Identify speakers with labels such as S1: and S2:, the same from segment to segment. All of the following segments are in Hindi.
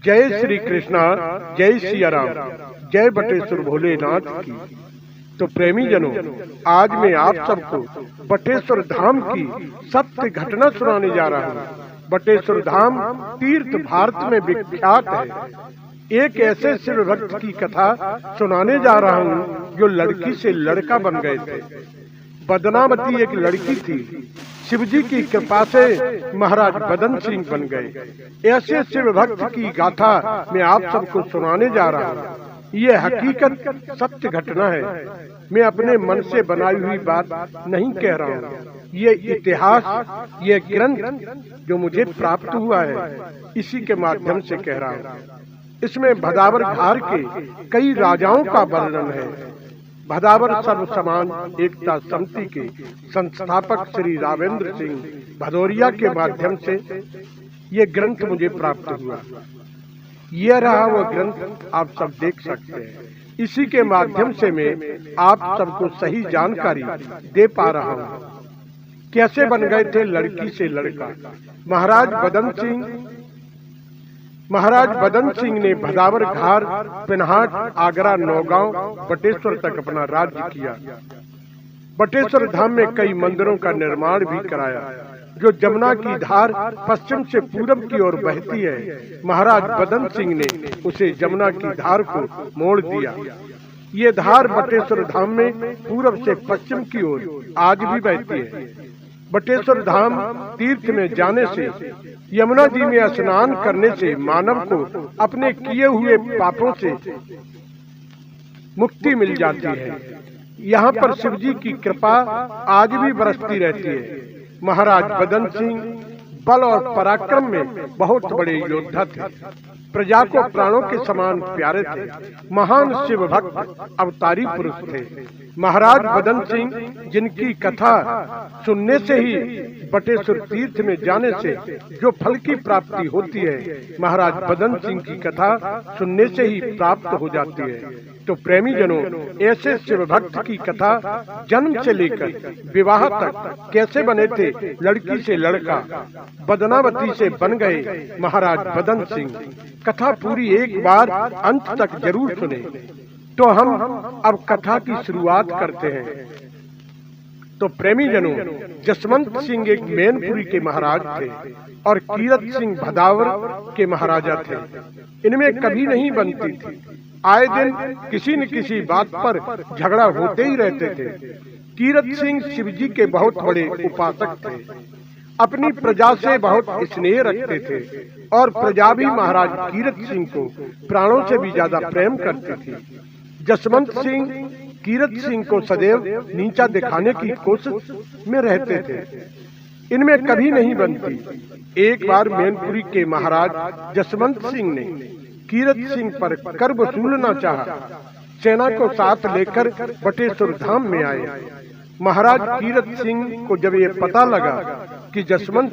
S1: जय श्री कृष्णा, जय सिया राम, जय बटेश्वर भोलेनाथ की। तो प्रेमी जनों, आज मैं आप सबको बटेश्वर धाम की सत्य घटना सुनाने जा रहा हूँ। बटेश्वर धाम तीर्थ भारत में विख्यात है। एक ऐसे शिव भक्त की कथा सुनाने जा रहा हूँ जो लड़की से लड़का बन गए थे। बदनावती एक लड़की थी। शिवजी की कृपा से महाराज बदन सिंह बन गए। ऐसे शिव भक्त की गाथा मैं आप सबको सुनाने जा रहा हूँ। ये हकीकत सत्य घटना है। मैं अपने मन से बनाई हुई बात नहीं कह रहा हूँ। ये इतिहास, ये ग्रंथ जो मुझे प्राप्त हुआ है, इसी के माध्यम से कह रहा हूँ। इसमें भदावर घार के कई राजाओं का वर्णन है। भदावर सर्व समान एकता समिति के संस्थापक श्री रावेंद्र सिंह भदौरिया के माध्यम से ये ग्रंथ मुझे प्राप्त हुआ। यह रहा वो ग्रंथ, आप सब देख सकते हैं। इसी के माध्यम से मैं आप सबको सही जानकारी दे पा रहा हूँ। कैसे बन गए थे लड़की से लड़का। महाराज बदन सिंह ने भदावर घार, पिनहाट, आगरा, नौगांव, बटेश्वर तक अपना राज्य किया। बटेश्वर धाम में कई मंदिरों का निर्माण भी कराया। जो जमुना की धार पश्चिम से पूरब की ओर बहती है, महाराज बदन सिंह ने उसे जमुना की धार को मोड़ दिया। ये धार बटेश्वर धाम में पूरब से पश्चिम की ओर आज भी बहती है। बटेश्वर धाम तीर्थ में जाने से, यमुना जी में स्नान करने से मानव को अपने किए हुए पापों से मुक्ति मिल जाती है। यहाँ पर शिव जी की कृपा आज भी बरसती रहती है। महाराज बदन सिंह बल और पराक्रम में बहुत बड़े योद्धा थे। प्रजा को प्राणों के समान प्यारे थे। महान शिव भक्त अवतारी पुरुष थे। महाराज बदन सिंह, जिनकी कथा सुनने से ही बटेश्वर तीर्थ में जाने से जो फल की प्राप्ति होती है, महाराज बदन सिंह की कथा सुनने से ही प्राप्त हो जाती है। तो प्रेमी जनों, ऐसे शिव भक्त की कथा जन्म से लेकर विवाह तक कैसे बने थे लड़की से लड़का, बदनावती से बन गए महाराज बदन सिंह। कथा पूरी एक बार अंत तक जरूर सुने। तो हम अब कथा की शुरुआत करते हैं। तो प्रेमी जनों, जसवंत सिंह एक मैनपुरी के महाराज थे और कीरत सिंह भदावर के महाराजा थे। इनमें कभी नहीं बनती थी। आए दिन किसी न किसी बात पर झगड़ा होते ही रहते थे। कीरत सिंह शिवजी के बहुत बड़े उपासक थे। अपनी प्रजा से बहुत स्नेह रखते थे और प्रजा भी महाराज कीरत सिंह को प्राणों से भी ज्यादा प्रेम करती थी। जसवंत सिंह कीरत सिंह को सदैव नीचा दिखाने की कोशिश में रहते थे। इनमें कभी नहीं बनती। एक बार मैनपुरी के महाराज जसवंत सिंह ने कीरत सिंह पर कर वसूलना चाहा। सेना को साथ लेकर बटेश्वर धाम में आए। महाराज कीरत सिंह को जब ये पता लगा कि जसवंत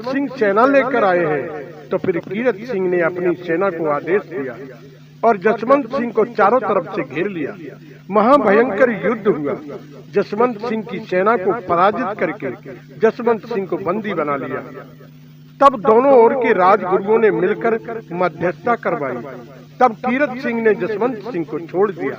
S1: सिंह सेना लेकर आए हैं, तो फिर कीरत सिंह ने अपनी सेना को आदेश दिया और जसवंत सिंह को चारों तरफ से घेर लिया। महाभयंकर युद्ध हुआ। जसवंत सिंह की सेना को पराजित करके जसवंत सिंह को बंदी बना लिया। तब दोनों ओर के राजगुरुओं ने मिलकर मध्यस्थता करवाई। तब कीरत सिंह ने जसवंत सिंह को छोड़ दिया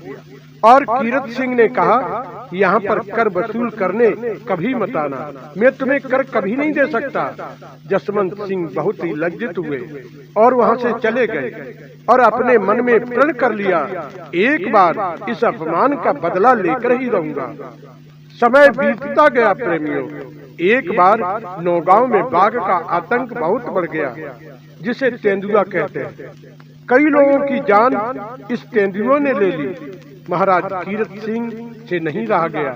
S1: और कीरत सिंह ने कहा, यहाँ पर कर वसूल करने कभी मत आना, मैं तुम्हें कर कभी नहीं दे सकता। जसवंत सिंह बहुत ही लज्जित हुए और वहाँ से चले गए और अपने मन में प्रण कर लिया, एक बार इस अपमान का बदला लेकर ही रहूंगा। समय बीतता गया प्रेमियों। एक बार नौगांव में बाघ का आतंक बहुत बढ़ गया, जिसे तेंदुआ कहते हैं। कई लोगों की जान इस तेंदुओं ने ले ली। महाराज कीरत सिंह से नहीं रहा गया।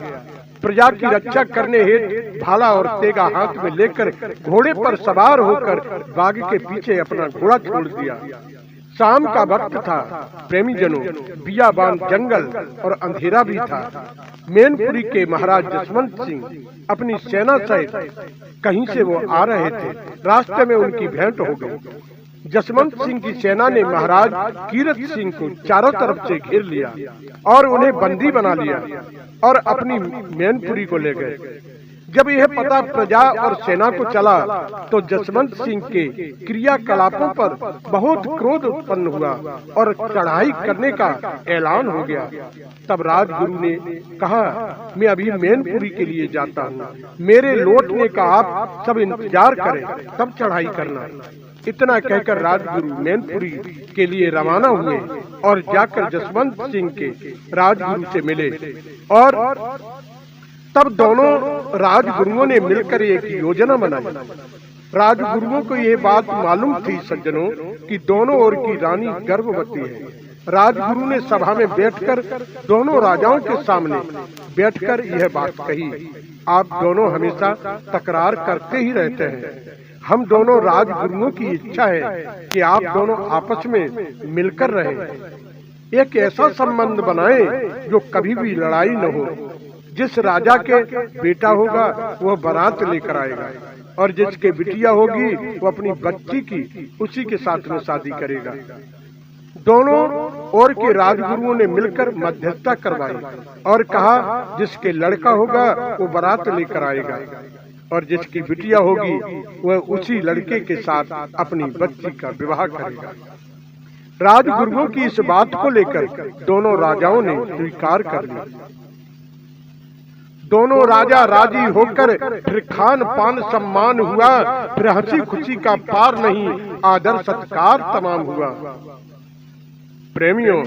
S1: प्रजा की रक्षा करने हेतु भाला और तेगा हाथ में लेकर घोड़े पर सवार होकर बाघ के पीछे अपना घोड़ा छोड़ दिया। शाम का वक्त था प्रेमी जनों। बियाबान जंगल और अंधेरा भी था। मैनपुरी के महाराज जसवंत सिंह अपनी सेना सहित कहीं से वो आ रहे थे। रास्ते में उनकी भेंट हो गई। जसवंत सिंह की सेना ने महाराज कीरत सिंह को चारों तरफ से घेर लिया और उन्हें बंदी बना लिया और अपनी मैनपुरी को ले गए। जब यह पता प्रजा और सेना को चला तो जसवंत सिंह के क्रियाकलापों पर बहुत क्रोध उत्पन्न हुआ और चढ़ाई करने का ऐलान हो गया। तब राजगुरु ने कहा, मैं अभी मैनपुरी के लिए जाता हूँ, मेरे लौटने का आप सब इंतजार करें, तब चढ़ाई करना। इतना कहकर राजगुरु मैनपुरी के लिए रवाना हुए और जाकर जसवंत सिंह के राजगुरु से मिले। और तब दोनों राजगुरुओं ने मिलकर एक योजना बनाई। राजगुरुओं को ये बात मालूम थी सज्जनों कि दोनों ओर की रानी गर्भवती है। राजगुरु ने सभा में बैठकर दोनों राजाओं के सामने बैठकर यह बात कही, आप दोनों हमेशा तकरार करते ही रहते हैं। हम दोनों राजगुरुओं की इच्छा है कि आप दोनों आपस में मिलकर रहें। एक ऐसा संबंध बनाएं जो कभी भी लड़ाई न हो। जिस राजा के बेटा होगा वह बारात लेकर आएगा और जिसके बिटिया होगी वो अपनी बच्ची की उसी के साथ में शादी करेगा। दोनों ओर के राजगुरुओं ने मिलकर मध्यस्थता करवाई और कहा, जिसके लड़का होगा वो बारात लेकर आएगा और जिसकी बिटिया होगी वह उसी लड़के के साथ अपनी बच्ची का विवाह करेगा। राजगुरुओं की इस बात को लेकर दोनों राजाओं ने स्वीकार कर लिया। दोनों राजा राजी होकर फिर खान पान सम्मान हुआ, फिर हंसी खुशी का पार नहीं, आदर सत्कार तमाम हुआ। प्रेमियों,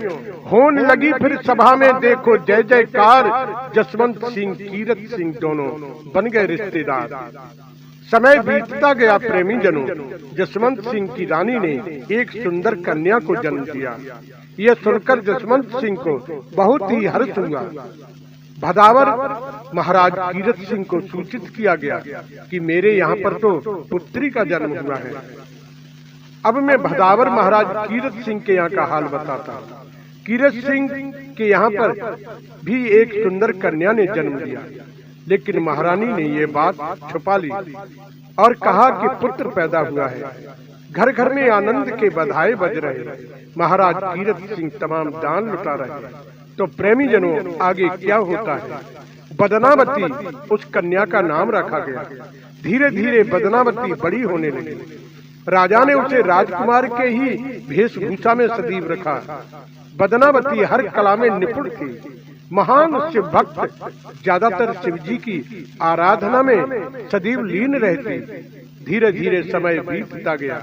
S1: होने लगी फिर सभा में देखो जय जयकार, जसवंत सिंह कीरत सिंह दोनों बन गए रिश्तेदार। समय बीतता गया प्रेमी जनों, जसवंत सिंह की रानी ने एक सुंदर कन्या को जन्म दिया। यह सुनकर जसवंत सिंह को बहुत ही हर्ष हुआ। भदावर महाराज कीरत सिंह को सूचित किया गया कि मेरे यहाँ पर तो पुत्री का जन्म हुआ है। अब मैं भदावर महाराज कीरत सिंह के यहाँ का हाल बताता हूँ। कीरत सिंह के यहाँ पर भी एक सुंदर कन्या ने जन्म दिया, लेकिन महारानी ने ये बात छुपा ली और कहा कि पुत्र पैदा हुआ है। घर घर में आनंद के बधाई बज रहे। महाराज कीरत सिंह तमाम दान लुटा रहे। तो प्रेमी जनों, आगे क्या होता है? बदनावती उस कन्या का नाम रखा गया। धीरे धीरे बदनावती बड़ी होने लगी। राजा ने उसे राजकुमार के ही वेशभूषा में सदैव रखा। बदनावती हर कला में निपुण थी। महान शिव भक्त ज्यादातर शिव जी की आराधना में सदैव लीन रहती। धीरे धीरे समय बीतता गया।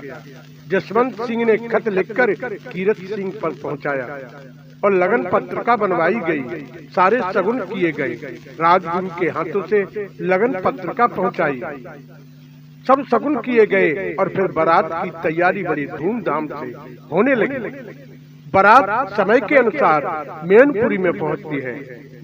S1: जसवंत सिंह ने खत लिखकर कीरत सिंह पर पहुंचाया और लगन पत्रिका बनवाई गई। सारे शगुन किए गए। राजगुरु के हाथों से लगन पत्रिका पहुंचाई। सब शगुन किए गए और फिर बारात की तैयारी बड़ी धूमधाम से होने लगी। बारात समय के अनुसार मैनपुरी में पहुंचती है।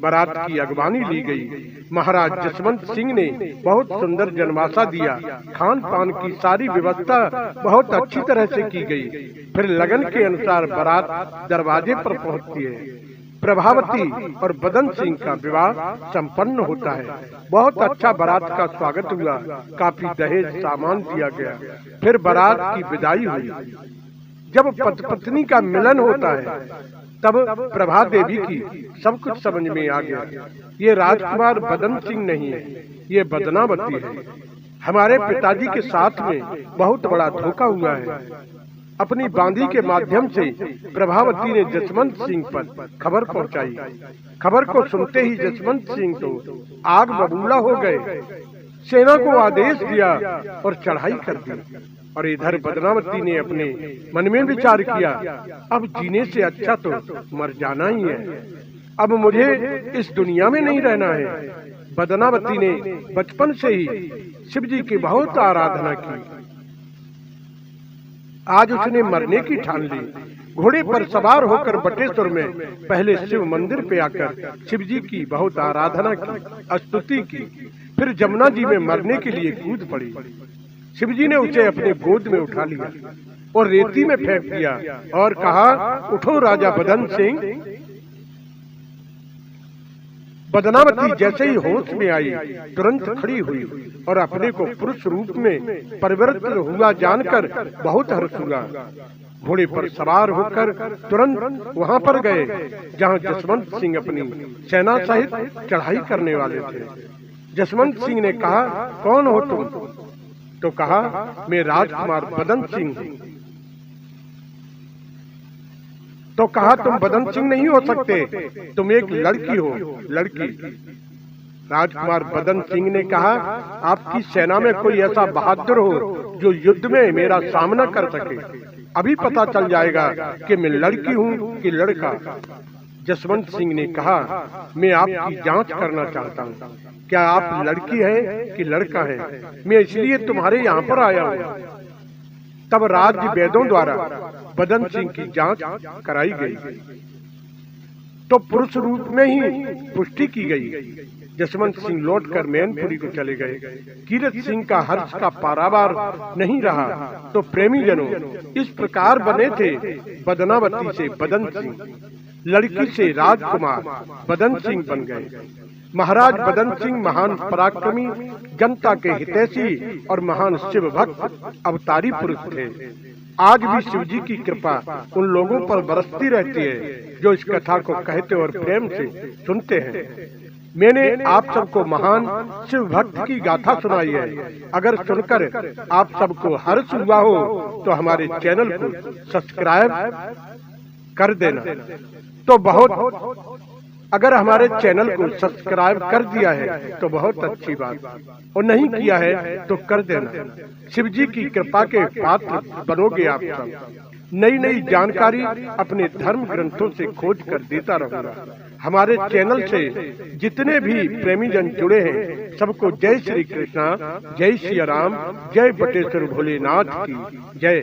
S1: बारात की अगवानी ली गई। महाराज जसवंत सिंह ने बहुत सुंदर जनवासा दिया। खान पान की सारी व्यवस्था बहुत अच्छी तरह से की गई। फिर लगन के अनुसार बारात दरवाजे पर पहुंचती है। प्रभावती और बदन सिंह का विवाह संपन्न होता है। बहुत अच्छा बारात का स्वागत हुआ। काफी दहेज सामान दिया गया। फिर बारात की विदाई हुई। जब पति पत्नी का मिलन होता है तब प्रभा देवी की सब कुछ समझ में आ गया। ये राजकुमार बदन सिंह नहीं है, ये बदनावती है। हमारे पिताजी के साथ में बहुत बड़ा धोखा हुआ है। अपनी बांदी के माध्यम से प्रभावती ने जसवंत सिंह पर खबर पहुंचाई। खबर को सुनते ही जसवंत सिंह तो आग बबूला हो गए। सेना को आदेश दिया और चढ़ाई कर दी। और इधर बदनावती ने अपने मन में विचार किया, अब जीने से अच्छा तो मर जाना ही है। अब मुझे इस दुनिया में नहीं रहना है। बदनावती ने बचपन से ही शिव जी की बहुत आराधना की। आज उसने मरने की ठान ली। घोड़े पर सवार होकर बटेश्वर में पहले शिव मंदिर पे आकर शिव जी की बहुत आराधना की, स्तुति की। फिर जमुना जी में मरने के लिए कूद पड़ी। शिव जी ने उसे अपने गोद में उठा लिया और रेती में फेंक दिया और कहा, उठो राजा बदन सिंह। बदनावती जैसे ही होश में आई तुरंत खड़ी हुई और अपने को पुरुष रूप में परिवर्तित हुआ जानकर बहुत हर्ष हुआ। घोड़े पर सवार होकर तुरंत वहां पर गए जहां जसवंत सिंह अपनी सेना सहित चढ़ाई करने वाले थे। जसवंत सिंह ने कहा, कौन हो तुम? तो कहा, मैं राजकुमार बदन सिंह हूं। तो कहा, तुम बदन सिंह नहीं हो सकते, तुम एक लड़की हो, लड़की। राजकुमार बदन सिंह ने कहा, आपकी सेना में कोई ऐसा बहादुर हो जो युद्ध में मेरा सामना कर सके, अभी पता चल जाएगा कि मैं लड़की हूँ कि लड़का। जसवंत सिंह ने कहा, मैं आपकी जांच करना चाहता हूँ, क्या आप लड़की हैं कि लड़का है? मैं इसलिए तुम्हारे यहाँ पर आया हूँ। तब राज्य वेदों द्वारा बदन सिंह की जांच कराई गई तो पुरुष रूप में ही पुष्टि की गई। जसवंत सिंह लौटकर मैनपुरी को चले गए। कीरत सिंह का हर्ष का पारावार नहीं रहा तो प्रेमी जनों इस प्रकार बने थे। बदनावती से बदन सिंह, लड़की से राजकुमार बदन सिंह बन गए। महाराज बदन सिंह महान पराक्रमी, जनता के हितैषी और महान शिव भक्त अवतारी पुरुष थे। आज भी शिव जी की कृपा उन लोगों पर बरसती रहती है जो इस कथा को कहते और प्रेम से सुनते हैं। मैंने आप सबको महान शिव भक्त की गाथा सुनाई है। अगर सुनकर आप सबको हर्ष हुआ हो तो हमारे चैनल को सब्सक्राइब कर देना। तो बहुत, अगर हमारे चैनल को सब्सक्राइब कर दिया है तो बहुत अच्छी बात, और नहीं किया है तो कर देना। शिव जी की कृपा के पात्र बनोगे आप सब। नई नई जानकारी अपने धर्म ग्रंथों से खोज कर देता रहूंगा। हमारे चैनल से जितने भी प्रेमी जन जुड़े हैं सबको जय श्री कृष्णा, जय श्री राम, जय बटेश्वर भोलेनाथ की जय।